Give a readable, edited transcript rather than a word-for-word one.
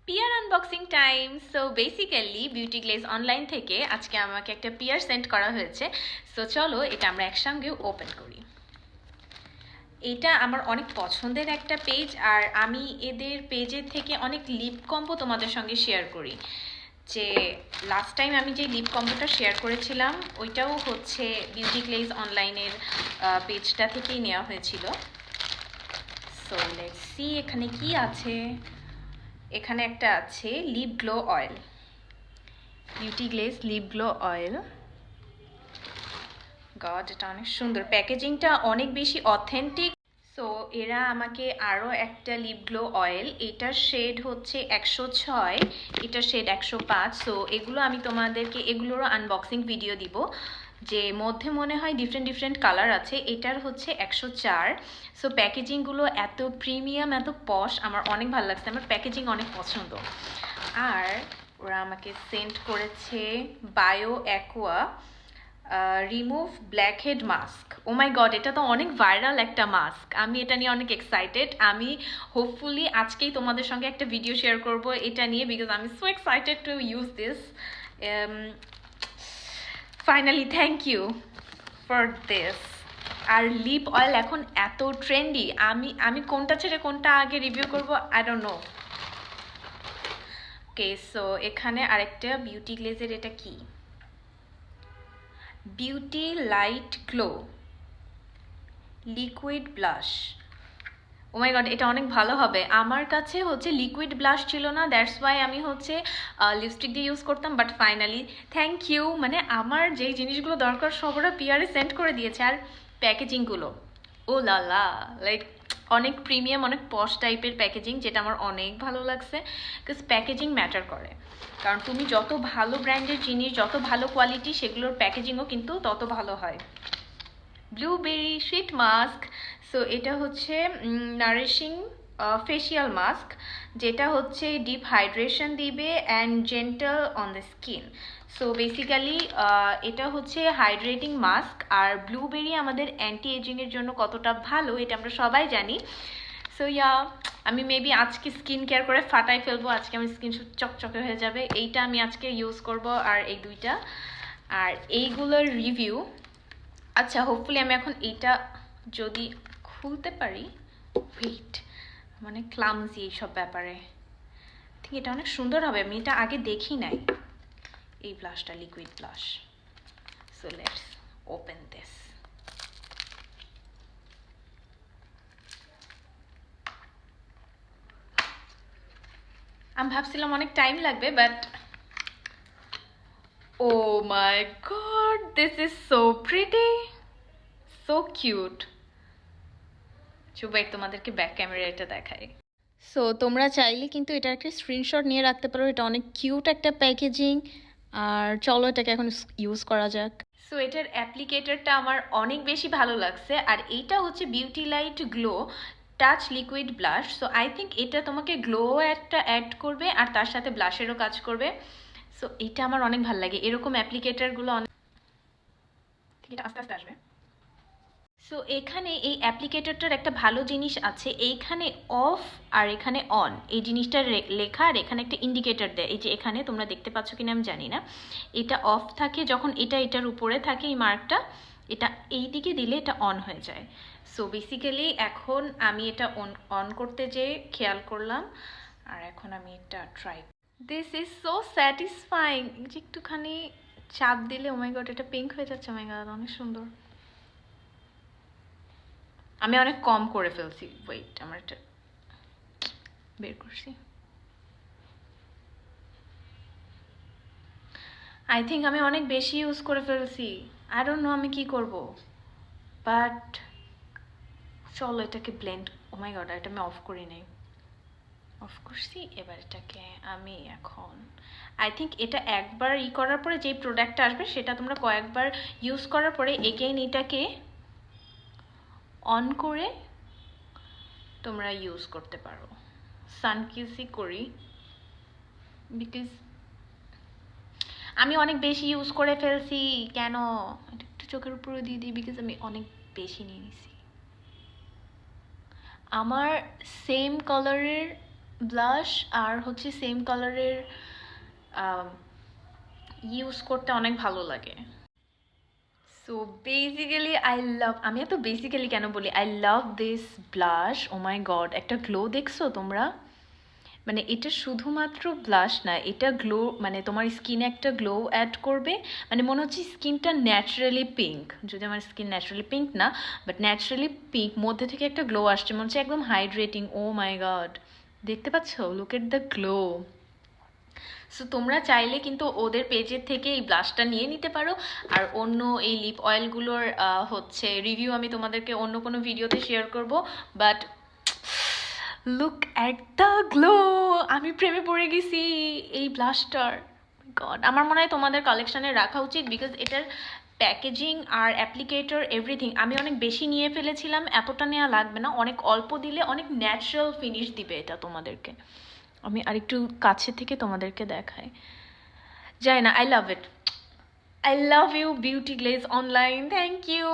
Peer unboxing time. So basically Beauty Glaze online থেকে আজকে আমাকে একটা পিয়ার সেন্ড করা হয়েছে। সো চলো এটা আমরা একসঙ্গে ওপেন করি। এটা আমার অনেক পছন্দের একটা পেজ, আর আমি এদের পেজের থেকে অনেক লিপ কম্বো তোমাদের সঙ্গে শেয়ার করি। যে লাস্ট টাইম আমি যে লিপ কম্বোটা শেয়ার করেছিলাম ওইটাও হচ্ছে বিউটি গ্লেজ অনলাইনের পেজটা থেকেই নেওয়া হয়েছিল। সো লেটস সি এখানে কি আছে। এখানে একটা আছে lip glow oil, Beauty Glaze lip glow oil. God, এটা অনেক সুন্দর, প্যাকেজিংটা অনেক বেশি অথেন্টিক। সো এরা আমাকে আরও একটা লিপ গ্লো অয়েল, এটার শেড হচ্ছে 106, এটার শেড 105। সো এগুলো আমি তোমাদেরকে এগুলোরও আনবক্সিং ভিডিও দিব, যে মধ্যে মনে হয় ডিফারেন্ট ডিফারেন্ট কালার আছে। এটার হচ্ছে 104। সো প্যাকেজিংগুলো এত প্রিমিয়াম, এত পশ, আমার অনেক ভালো লাগছে, আমার প্যাকেজিং অনেক পছন্দ। আর ওরা আমাকে সেন্ড করেছে bio aqua remove blackhead mask. O my God, এটা তো অনেক ভাইরাল একটা মাস্ক, আমি এটা নিয়ে অনেক এক্সাইটেড। আমি হোপফুলি আজকেই তোমাদের সঙ্গে একটা ভিডিও শেয়ার করব এটা নিয়ে, বিকজ আমি so excited to use this. Finally thank you for this. আর লিপ অয়েল এখন এত ট্রেন্ডি, আমি কোনটা ছেড়ে কোনটা আগে রিভিউ করব, I don't know. Okay, so এখানে আরেকটা বিউটি গ্লেজের, এটা কি, beauty light glow liquid blush. Oh my God, এটা অনেক ভালো হবে। আমার কাছে হচ্ছে লিকুইড ব্লাশ ছিল না, দ্যাটস ওয়াই আমি হচ্ছে লিপস্টিক দিয়ে ইউজ করতাম। বাট ফাইনালি থ্যাংক ইউ, মানে আমার যেই জিনিসগুলো দরকার সব ওরা পিয়ারে সেন্ড করে দিয়েছে। আর প্যাকেজিংগুলো ও লালা, লাইক অনেক প্রিমিয়াম, অনেক পশ টাইপের প্যাকেজিং, যেটা আমার অনেক ভালো লাগছে। বিকজ প্যাকেজিং ম্যাটার করে, কারণ তুমি যত ভালো ব্র্যান্ডের জিনিস, যত ভালো কোয়ালিটি, সেগুলোর প্যাকেজিংও কিন্তু তত ভালো হয়। Blueberry sheet mask. সো এটা হচ্ছে নারিশিং ফেসিয়াল মাস্ক, যেটা হচ্ছে ডিপ হাইড্রেশন দিবে and gentle on the skin. So basically এটা হচ্ছে হাইড্রেটিং মাস্ক। আর ব্লুবেরি আমাদের অ্যান্টি এজিংয়ের জন্য কতটা ভালো এটা আমরা সবাই জানি। সো ইয়া, আমি মেবি আজকে স্কিন কেয়ার করে ফাটাই ফেলবো, আজকে আমার স্কিন চকচকে হয়ে যাবে। এইটা আমি আজকে ইউজ করব, আর এই দুইটা। আর এইগুলোর রিভিউ, আচ্ছা হোপফুলি আমি এখন এইটা যদি খুলতে পারি। ওয়েট, মানে ক্লামজি এইসব ব্যাপারে, ঠিক এটা অনেক সুন্দর হবে, আমি এটা আগে দেখি নাই। এই ব্লাশটা liquid blush. So let's open this. আমি ভাবছিলাম অনেক টাইম লাগবে, but oh my God, this is so pretty, so cute. চুপ, তোমাদেরকে ব্যাক ক্যামেরা এটা দেখাই। সো তোমরা চাইলে কিন্তু এটা একটা স্ক্রিনশট নিয়ে রাখতে পারো, এটা অনেক কিউট একটা প্যাকেজিং। আর চলো এটাকে এখন ইউজ করা যাক। সো এটার অ্যাপ্লিকেটরটা আমার অনেক বেশি ভালো লাগছে। আর এইটা হচ্ছে beauty light glow touch liquid blush. So I think এটা তোমাকে গ্লো একটা অ্যাড করবে, আর তার সাথে ব্লাশেরও কাজ করবে। সো এটা আমার অনেক ভালো লাগে, এরকম অ্যাপ্লিকেটরগুলো অনেক। ঠিক, এটা আস্তে আস্তে আসবে। সো এখানে এই অ্যাপ্লিকেটরটার একটা ভালো জিনিস আছে, এইখানে অফ আর এখানে অন, এই জিনিসটা লেখা, আর এখানে একটা ইন্ডিকেটর দেয়। এই যে এখানে তোমরা দেখতে পাচ্ছ কিনা আমি জানি না, এটা অফ থাকে যখন এটা এটার উপরে থাকে এই মার্কটা, এটা এই দিকে দিলে এটা অন হয়ে যায়। সো বেসিক্যালি এখন আমি এটা অন করতে যেয়ে খেয়াল করলাম, আর এখন আমি এটা try. This is so satisfying, যে একটুখানি চাপ দিলে, ও মাই গড, এটা পিঙ্ক হয়ে যাচ্ছে। ও মাই গড, অনেক সুন্দর। আমি অনেক কম করে ফেলছি, ওয়েট আমার এটা বের করছি। আই থিঙ্ক আমি অনেক বেশি ইউজ করে ফেলছি, আই ডোন্ট নো আমি কি করব। বাট চলো এটাকে ব্লেন্ড, ও মাই গড, এটা আমি অফ করি নাই, অফ করছি। এবার এটাকে আমি এখন আই থিঙ্ক এটা একবার করার পরে যেই প্রোডাক্টটা আসবে সেটা তোমরা কয়েকবার ইউজ করার পরে এগেইন এটাকে অন করে তোমরা ইউজ করতে পারো। সানকিসই করি, বিকজ আমি অনেক বেশি ইউজ করে ফেলছি। কেন, এটা একটু চোখের উপরে দিয়ে দিই, বিকজ আমি অনেক বেশি নিয়ে নিছি। আমার সেম কালারের ব্লাশ আর হচ্ছে সেম কালারের ইউজ করতে অনেক ভালো লাগে। সো বেসিক্যালি আই লাভ, আমি এত বেসিক্যালি কেন বলি, I love this blush. Oh my God, একটা গ্লো দেখছো তোমরা? মানে এটা শুধুমাত্র ব্লাশ না, এটা গ্লো, মানে তোমার স্কিনে একটা গ্লো অ্যাড করবে, মানে মনে হচ্ছে স্কিনটা ন্যাচারালি পিঙ্ক, যদি আমার স্কিন ন্যাচারালি পিঙ্ক না বাট ন্যাচারালি পিঙ্ক, মধ্যে থেকে একটা গ্লো আসছে, মনে হচ্ছে একদম হাইড্রেটিং। ও মাই গড, দেখতে পাচ্ছ? Look at the glow. So তোমরা চাইলে কিন্তু ওদের পেজের থেকে এই ব্লাশটা নিয়ে নিতে পারো। আর অন্য এই লিপ অয়েলগুলোর হচ্ছে রিভিউ আমি তোমাদেরকে অন্য কোনো ভিডিওতে শেয়ার করব। But look at the glow, আমি প্রেমে পড়ে গেছি এই ব্লাশটার। গড, আমার মনে হয় তোমাদের কালেকশানে রাখা উচিত, বিকজ এটার প্যাকেজিং আর অ্যাপ্লিকেটর এভরিথিং, আমি অনেক বেশি নিয়ে ফেলেছিলাম, এতটা নেওয়া লাগবে না, অনেক অল্প দিলে অনেক ন্যাচারাল ফিনিশ দিবে এটা তোমাদেরকে। আমি আরেকটু কাছে থেকে তোমাদেরকে দেখাই, যাই না, I love it. I love you Beauty Glaze online, thank you.